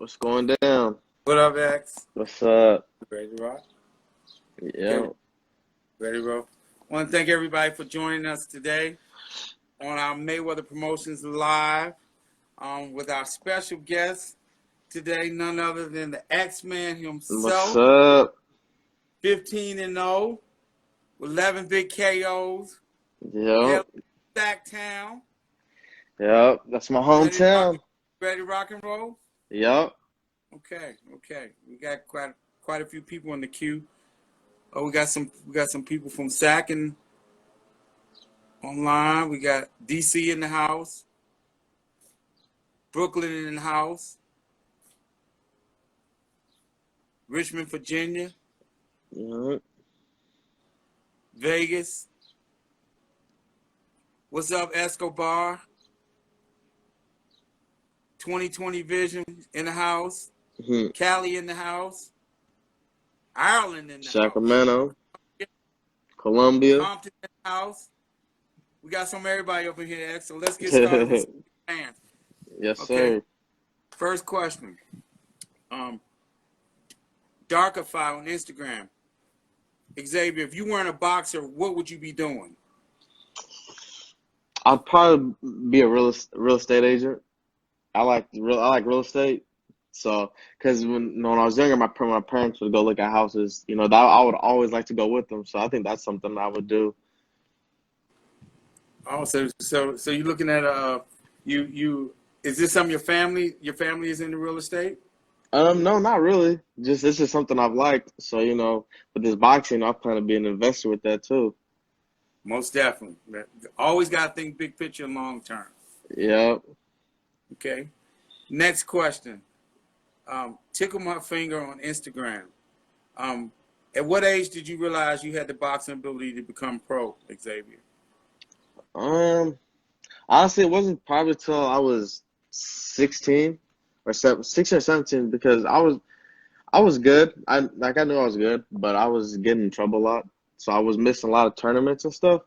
What's going down? What up, X? What's up? Ready to rock? Yeah. Okay. Ready to roll? I want to thank everybody for joining us today on our Mayweather Promotions Live with our special guest today, none other than the X-Man himself. What's up? 15-0, 11 big KOs. Yep. Sacktown. Yep. That's my hometown. Ready to rock and roll? Yep. Okay. We got quite a few people in the queue. Oh, we got some people from Sac and online. We got DC in the house, Brooklyn in the house, Richmond, Virginia, Yep. Vegas. What's up, Escobar? 2020 Vision in the house. Cali in the house. Ireland in the Sacramento. house. Columbia. Compton in the house. We got some everybody up in here, X. So let's get started with some fans. Yes, Okay. sir. First question. Darkify on Instagram. Xavier, if you weren't a boxer, what would you be doing? I'd probably be a real estate agent. I like real estate. So, because when I was younger, my parents would go look at houses. That I would always like to go with them. So I think that's something I would do. Oh, so you're looking at you is this something your family is into real estate? No, not really. It's just something I've liked. So, with this boxing, I plan to be an investor with that too. Most definitely. Always got to think big picture, long term. Yep. Okay. Next question. Tickle my finger on Instagram. At what age did you realize you had the boxing ability to become pro, Xavier? Honestly, it wasn't probably till I was 16 or 16 or 17 because I was good. I knew I was good, but I was getting in trouble a lot. So I was missing a lot of tournaments and stuff.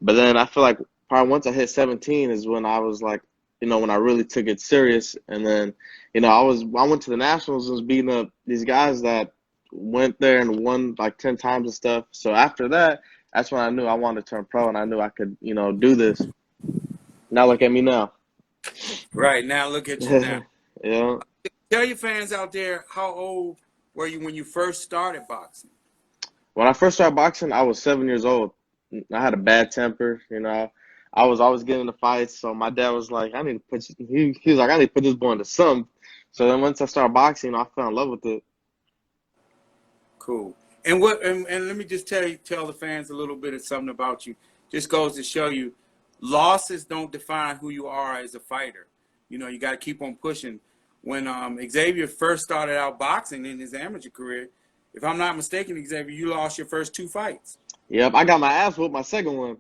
But then I feel like probably once I hit 17 is when I was like, when I really took it serious. And then, I went to the Nationals and was beating up these guys that went there and won like 10 times and stuff. So after that, that's when I knew I wanted to turn pro and I knew I could, do this. Now look at me now. Right, now look at you now. Yeah. Tell your fans out there, how old were you when you first started boxing? When I first started boxing, I was 7 years old. I had a bad temper, I was always getting into fights, so my dad was like, I need to put he was like, I need to put this boy into something. So then once I started boxing, I fell in love with it. Cool. And let me just tell the fans a little bit of something about you. Just goes to show you, losses don't define who you are as a fighter. You got to keep on pushing. When Xavier first started out boxing in his amateur career, if I'm not mistaken, Xavier, you lost your first 2 fights. Yep, I got my ass whooped my second one.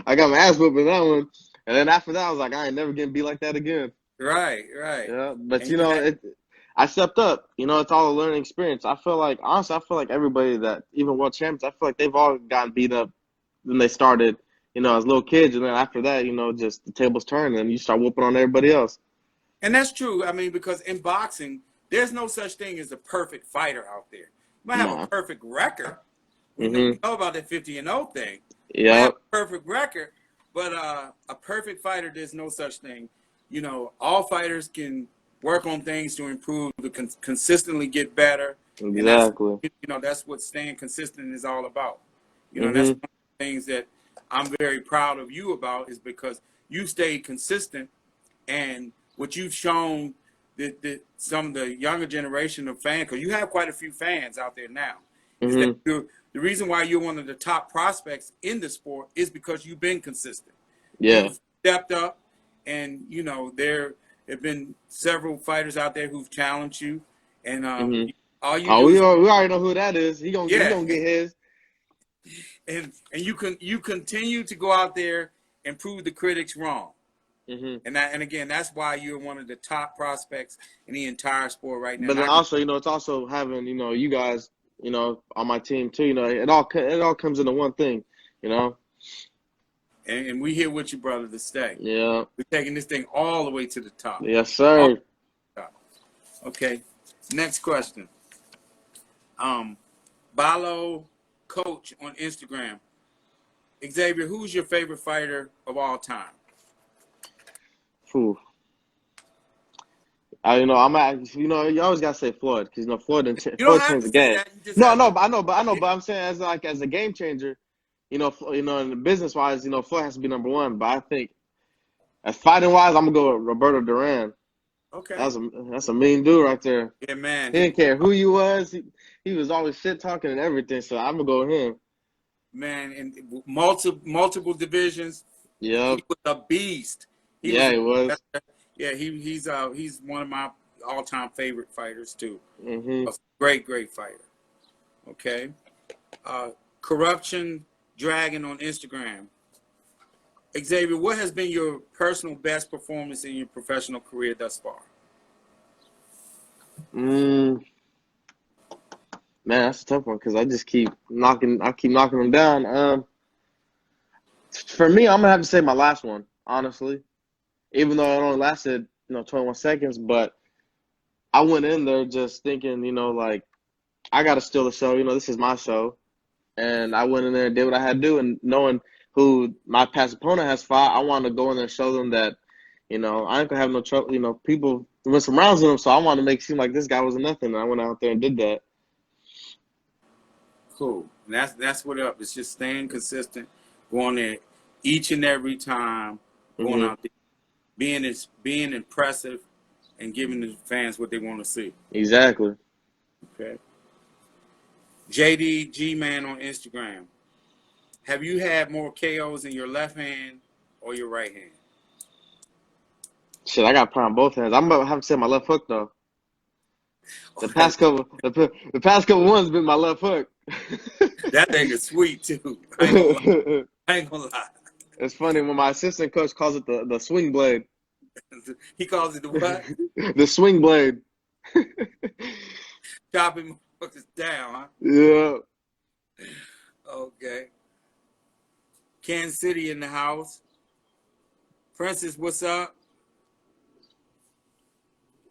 I got my ass whooped in that one. And then after that, I was like, I ain't never getting beat like that again. Right. Yeah, but I stepped up. It's all a learning experience. Honestly, I feel like everybody that, even world champions, I feel like they've all gotten beat up when they started, as little kids. And then after that, just the tables turn and you start whooping on everybody else. And that's true. I mean, because in boxing, there's no such thing as a perfect fighter out there. You might have a perfect record. We know about that 50-0 thing. Yeah. Have a perfect record, but a perfect fighter, there's no such thing. All fighters can work on things to improve, to consistently get better. Exactly. And that's what staying consistent is all about. That's one of the things that I'm very proud of you about, is because you stayed consistent, and what you've shown that some of the younger generation of fans, because you have quite a few fans out there now, is that the reason why you're one of the top prospects in the sport is because you've been consistent. Yeah. You've stepped up, and, there have been several fighters out there who've challenged you. And all you do we already know who that is. He gonna get his. And you continue to go out there and prove the critics wrong. And again, that's why you're one of the top prospects in the entire sport right now. But then also, it's also having, you guys, on my team too. It all comes into one thing, And we here with you, brother, to stay. Yeah. We're taking this thing all the way to the top. Yes, sir. Okay. Next question. Balo Coach on Instagram. Xavier, who's your favorite fighter of all time? Phew. You always gotta say Floyd because Floyd You don't Floyd have changed to the say game. that. You just No, I have know, to. but but I'm saying as a game changer, in business wise, Floyd has to be number one. But I think as fighting wise, I'm gonna go with Roberto Duran. Okay. That's a mean dude right there. Yeah, man. He didn't care who you was. He was always shit talking and everything. So I'm gonna go with him. Man, in multiple divisions, Yep. he was a beast. He was Yeah, a he was. yeah. He's one of my all-time favorite fighters too. A Mhm. great fighter. Okay. Corruption Dragon on Instagram. Xavier, what has been your personal best performance in your professional career thus far? Mm, man, that's a tough one because I just keep knocking. I keep knocking them down. For me, I'm gonna have to say my last one, honestly. Even though it only lasted, 21 seconds, but I went in there just thinking, like I gotta steal the show. This is my show, and I went in there and did what I had to do, and knowing who my past opponent has fought, I wanted to go in there and show them that, I ain't gonna have no trouble. People went some rounds with him, so I wanted to make it seem like this guy was nothing. And I went out there and did that. Cool. And that's what up. It's just staying consistent, going there each and every time, going Hmm. out there, being impressive, and giving the fans what they want to see. Exactly. Okay. JD G Man on Instagram. Have you had more KOs in your left hand or your right hand? Shit, I got prime both hands. I'm gonna have to say my left hook though. The past couple ones been my left hook. That thing is sweet too. I ain't gonna lie. I ain't gonna lie. It's funny when my assistant coach calls it the swing blade. He calls it the what? The swing blade. Chopping motherfuckers down, huh? Yeah. Okay. Kansas City in the house. Princess, what's up?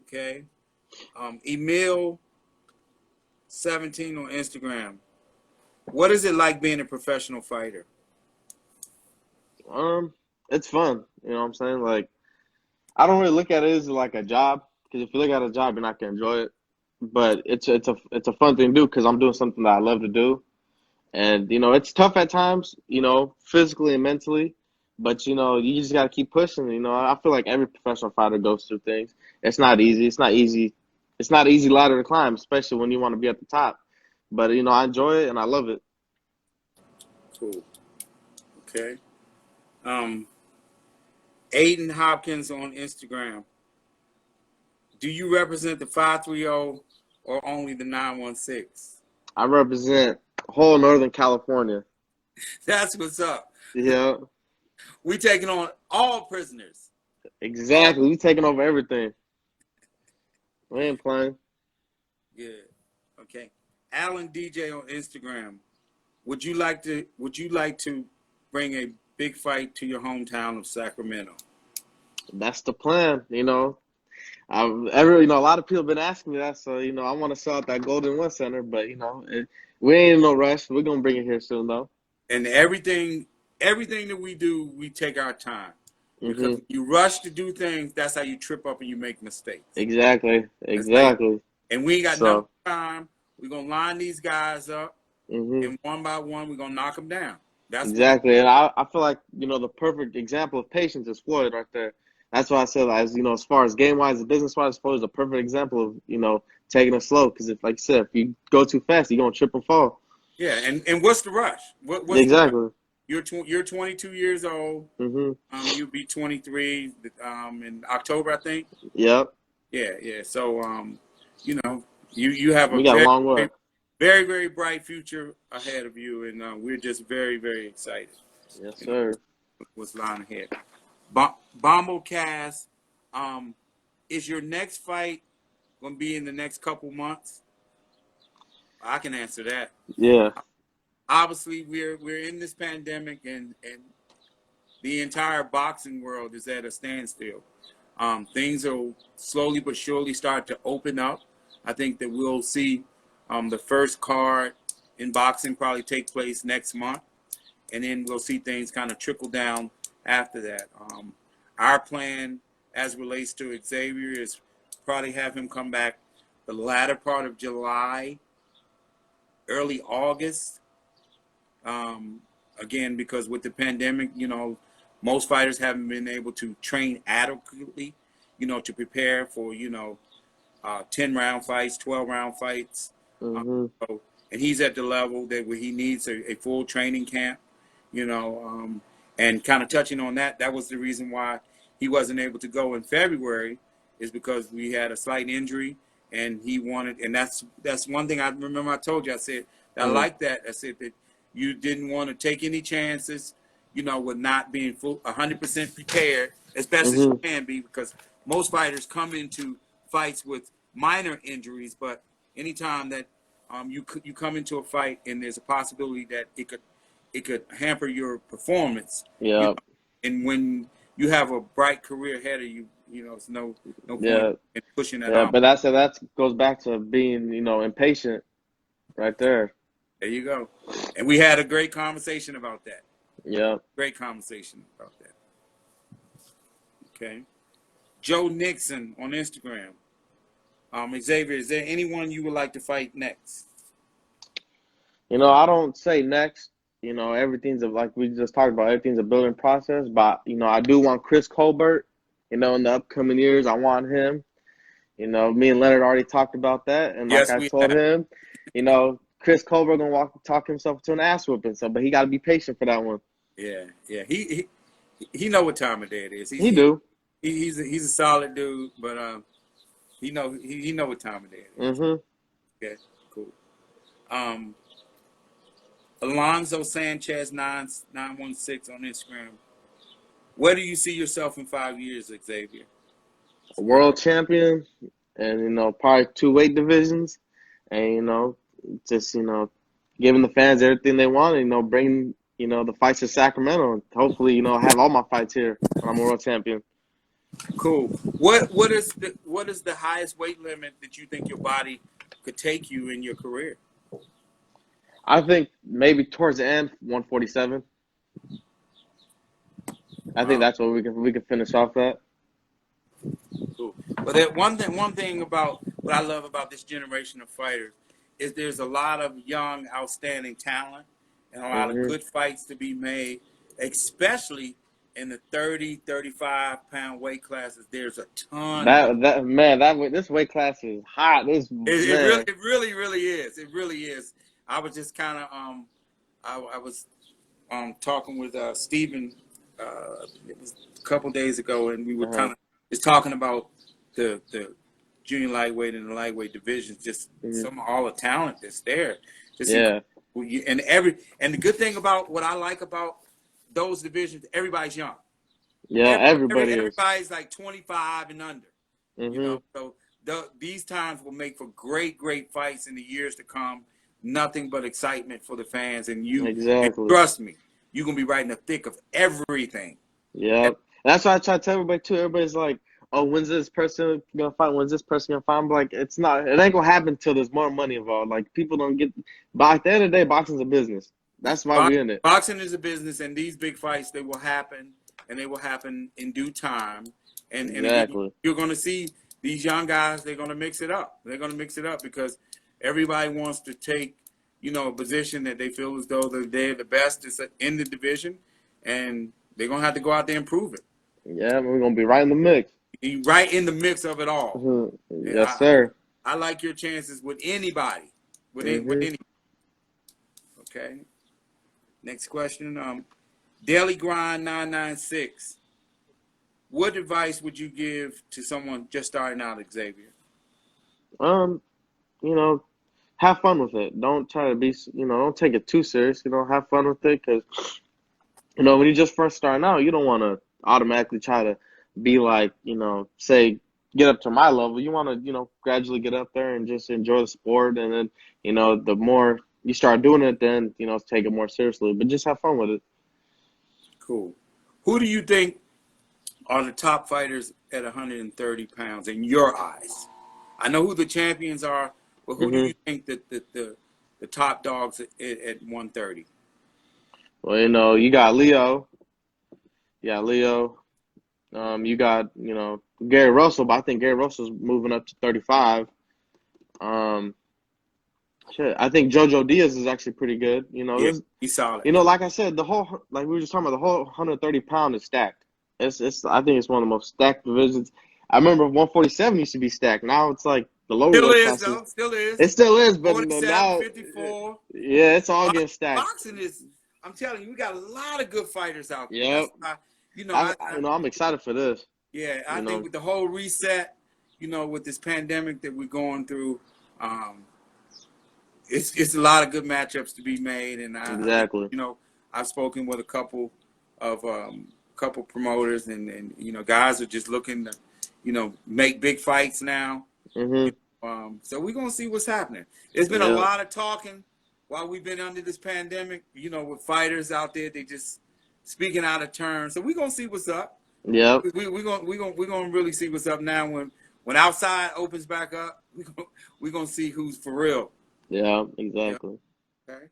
Okay. Emil 17 on Instagram. What is it like being a professional fighter? It's fun. You know what I'm saying? Like, I don't really look at it as like a job because if you look at a job, you're not gonna enjoy it. But it's a fun thing to do because I'm doing something that I love to do, and it's tough at times, physically and mentally. But you just gotta keep pushing. I feel like every professional fighter goes through things. It's not easy. It's not easy. It's not an easy ladder to climb, especially when you want to be at the top. But I enjoy it and I love it. Cool. Okay. Aiden Hopkins on Instagram. Do you represent the 530 or only the 916? I represent whole Northern California. That's what's up. Yeah, We taking on all prisoners. exactly. We taking over everything. We ain't playing. Good. Okay. Alan DJ on Instagram. Would you like to bring a big fight to your hometown of Sacramento? That's the plan. A lot of people have been asking me that, so I want to sell out that Golden One Center, but we ain't in no rush. We're gonna bring it here soon, though. And everything that we do, we take our time. Because Mhm. when you rush to do things, that's how you trip up and you make mistakes. Exactly. That's how Exactly. and we ain't got no So. time. We're gonna line these guys up, Mhm. and one by one, we're gonna knock them down. That's what. Exactly, and I feel like the perfect example of patience is Floyd right there. That's why I said, as far as game wise and business wise, Floyd is a perfect example of taking it slow. Because if, like you said, if you go too fast, you're gonna trip and fall. Yeah, and what's the rush? What's the rush? Exactly. You're 22 years old. Mhm. You'll be 23 in October, I think. Yep. Yeah. So you have a We got a long way. very bright future ahead of you, and we're just very excited. Yes, sir. What's lying ahead? Bombocast, is your next fight going to be in the next couple months? I can answer that. Yeah. Obviously, we're in this pandemic, and the entire boxing world is at a standstill. Things will slowly but surely start to open up. I think that we'll see the first card in boxing probably take place next month, and then we'll see things kind of trickle down after that. Our plan as relates to Xavier is probably have him come back the latter part of July, early August. Again, because with the pandemic, most fighters haven't been able to train adequately, to prepare for, 10-round fights, 12-round fights. And he's at the level that where he needs a full training camp, and kind of touching on that, that was the reason why he wasn't able to go in February, is because we had a slight injury, and he wanted, and that's one thing I remember I told you. I said, I like that. I said that you didn't want to take any chances, with not being 100% prepared as best as you can be, because most fighters come into fights with minor injuries, but anytime that you come into a fight and there's a possibility that it could hamper your performance. Yeah. And when you have a bright career ahead of you, it's no point in pushing that off. off. But that goes back to being, impatient right there. There you go. And we had a great conversation about that. Yeah. Great conversation about that. Okay. Joe Nixon on Instagram. Xavier, is there anyone you would like to fight next? I don't say next. Everything's like we just talked about. Everything's a building process. But I do want Chris Colbert. In the upcoming years, I want him. Me and Leonard already talked about that, and like I told him, Chris Colbert gonna talk himself to an ass whooping. So, but he got to be patient for that one. Yeah. He know what time of day it is. He do. He's a solid dude, but he know what time of day it is. Okay, cool. Alonzo Sanchez 916 on Instagram. Where do you see yourself in 5 years, Xavier? A world champion, and probably 2 weight divisions, and just giving the fans everything they want, and bringing the fights to Sacramento, and hopefully have all my fights here when I'm a world champion. Cool. What is the highest weight limit that you think your body could take you in your career? I think maybe towards the end, 147. I think that's what we can finish off at. Cool. But one thing about what I love about this generation of fighters is there's a lot of young, outstanding talent and a lot of good fights to be made, especially in the 30, 35-pound weight classes. There's a ton. This weight class is hot. It really is. It really is. I was just kind of I was talking with Stephen it was a couple days ago, and we were kind of just talking about the junior lightweight and the lightweight divisions, just all the talent that's there. And the good thing about what I like about those divisions, everybody's young. Yeah, everybody's like 25 and under. So these times will make for great fights in the years to come. Nothing but excitement for the fans, and and trust me, you're gonna be right in the thick of everything. Yeah, that's why I try to tell everybody too. Everybody's like, "Oh, when's this person gonna fight? When's this person gonna fight?" I'm like, it ain't gonna happen until there's more money involved. Like, people don't get. But at the end of the day, boxing's a business. That's why we're in it. Boxing is a business, and these big fights, they will happen, and they will happen in due time. And you're gonna see these young guys. They're gonna mix it up. They're gonna mix it up because everybody wants to take, a position that they feel as though they're the best in the division, and they're going to have to go out there and prove it. Yeah, we're going to be right in the mix. Right in the mix of it all. Yes, sir. I like your chances with anybody. With any. Okay. Next question. Daily Grind 996. What advice would you give to someone just starting out, Xavier? Have fun with it. Don't try to be, don't take it too serious. Have fun with it because, when you're just first starting out, you don't want to automatically try to be like, say, get up to my level. You want to, gradually get up there and just enjoy the sport. And then, the more you start doing it, then, take it more seriously. But just have fun with it. Cool. Who do you think are the top fighters at 130 pounds in your eyes? I know who the champions are, but who do you think that the top dogs at 130? Well, you know, you got Leo. Yeah, Leo. You got, you know, Gary Russell, but I think Gary Russell's moving up to 35. Shit, I think JoJo Diaz is actually pretty good. You know, Yeah, this, he's solid. you know, like I said, the whole, like we were just talking about, the whole 130-pound is stacked. It's. I think it's one of the most stacked divisions. I remember 147 used to be stacked. Now it's like the lower Still weight is, classes. though. Still is. It still is, but 47, now, 54. yeah, it's all getting stacked. Boxing is, I'm telling you, we got a lot of good fighters out there. Yep. That's why, you know, You know, I'm excited for this. yeah, I You think know, with the whole reset, you know, with this pandemic that we're going through, it's a lot of good matchups to be made, and I think, exactly. you know, I've spoken with a couple of promoters, and you know, guys are just looking to, you know, make big fights now. So we're gonna see what's happening. There's been a Yeah. lot of talking while we've been under this pandemic. You know, with fighters out there, they just speaking out of turn. So we're gonna see what's up. Yep. We're gonna really see what's up now. When outside opens back up, we're gonna see who's for real. Yeah. Exactly. Okay.